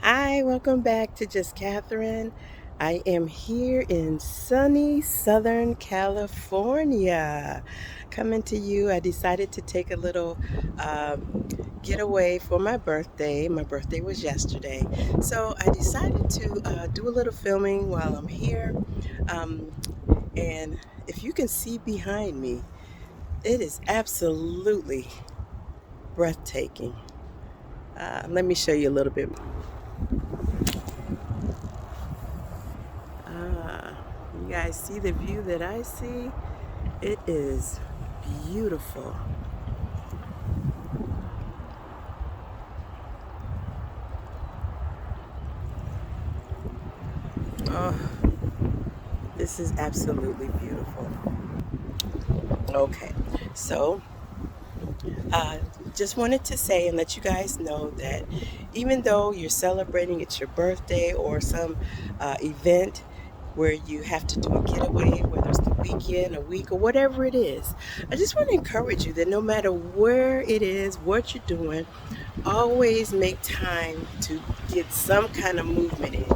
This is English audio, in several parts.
Hi, welcome back to Just Catherine. I am here in sunny Southern California. Coming to you, I decided to take a little getaway for my birthday. My birthday was yesterday. So I decided to do a little filming while I'm here. Um, and if you can see behind me, it is absolutely breathtaking. Let me show you a little bit. Ah, you guys see the view that I see? It is beautiful. Oh, this is absolutely beautiful. Okay, so uh, just wanted to say and let you guys know that even though you're celebrating it's your birthday or some event where you have to do a getaway, whether it's the weekend, a week, or whatever it is, I just want to encourage you that no matter where it is, what you're doing, always make time to get some kind of movement in.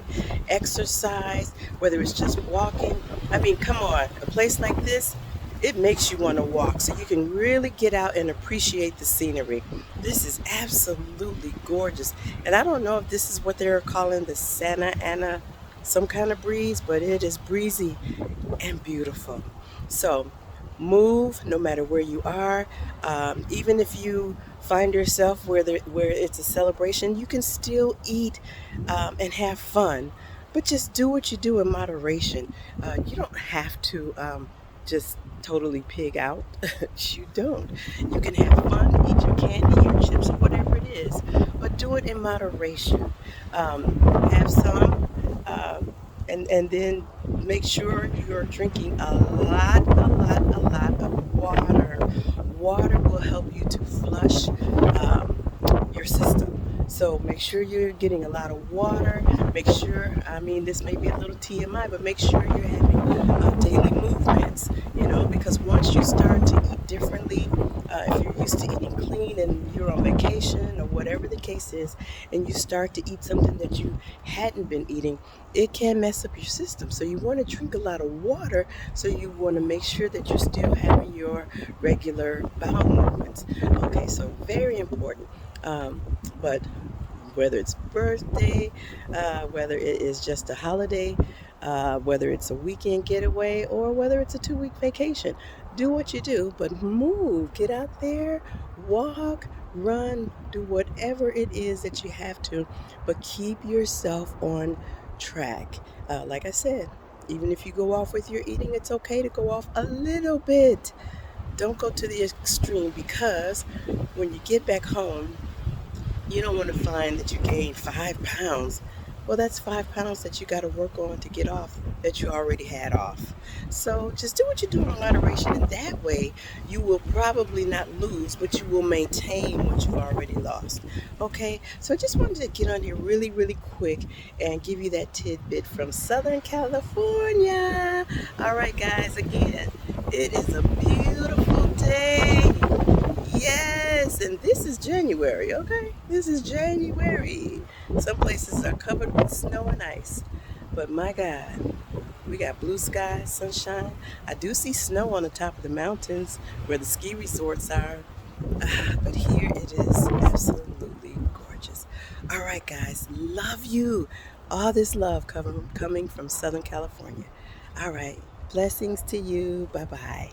Exercise, whether it's just walking. I mean, come on, a place like this, it makes you want to walk so you can really get out and appreciate the scenery. This is absolutely gorgeous. And I don't know if this is what they're calling the Santa Ana, some kind of breeze, but it is breezy and beautiful. So move no matter where you are. Even if you find yourself where it's a celebration, you can still eat and have fun. But just do what you do in moderation. You don't have to just totally pig out. You don't. You can have fun, eat your candy, your chips, or whatever it is, but do it in moderation. Have some. And then make sure you're drinking a lot of water. Water will help you to flush your system. So make sure you're getting a lot of water. Make sure, I mean, this may be a little TMI, but make sure you're having daily movements, because once you start to eat differently, if you're used to eating clean and you're on vacation or whatever the case is, and you start to eat something that you hadn't been eating, it can mess up your system. So you want to drink a lot of water. So you want to make sure that you're still having your regular bowel movements. Okay, so very important. But whether it's birthday, whether it is just a holiday, whether it's a weekend getaway, or whether it's a 2 week vacation, do what you do, but move, get out there, walk, run, do whatever it is that you have to, but keep yourself on track. Like I said, even if you go off with your eating, it's okay to go off a little bit. Don't go to the extreme, because when you get back home, you don't want to find that you gained 5 pounds. Well, that's 5 pounds that you got to work on to get off that you already had off. So just do what you do in moderation, and that way you will probably not lose, but you will maintain what you've already lost. Okay, so I just wanted to get on here really, really quick and give you that tidbit from Southern California. All right, guys, again, it is a beautiful day. Yes, and this is January, okay? This is January. Some places are covered with snow and ice. But my God, we got blue skies, sunshine. I do see snow on the top of the mountains where the ski resorts are. But here it is absolutely gorgeous. All right, guys, love you. All this love coming from Southern California. All right, blessings to you. Bye bye.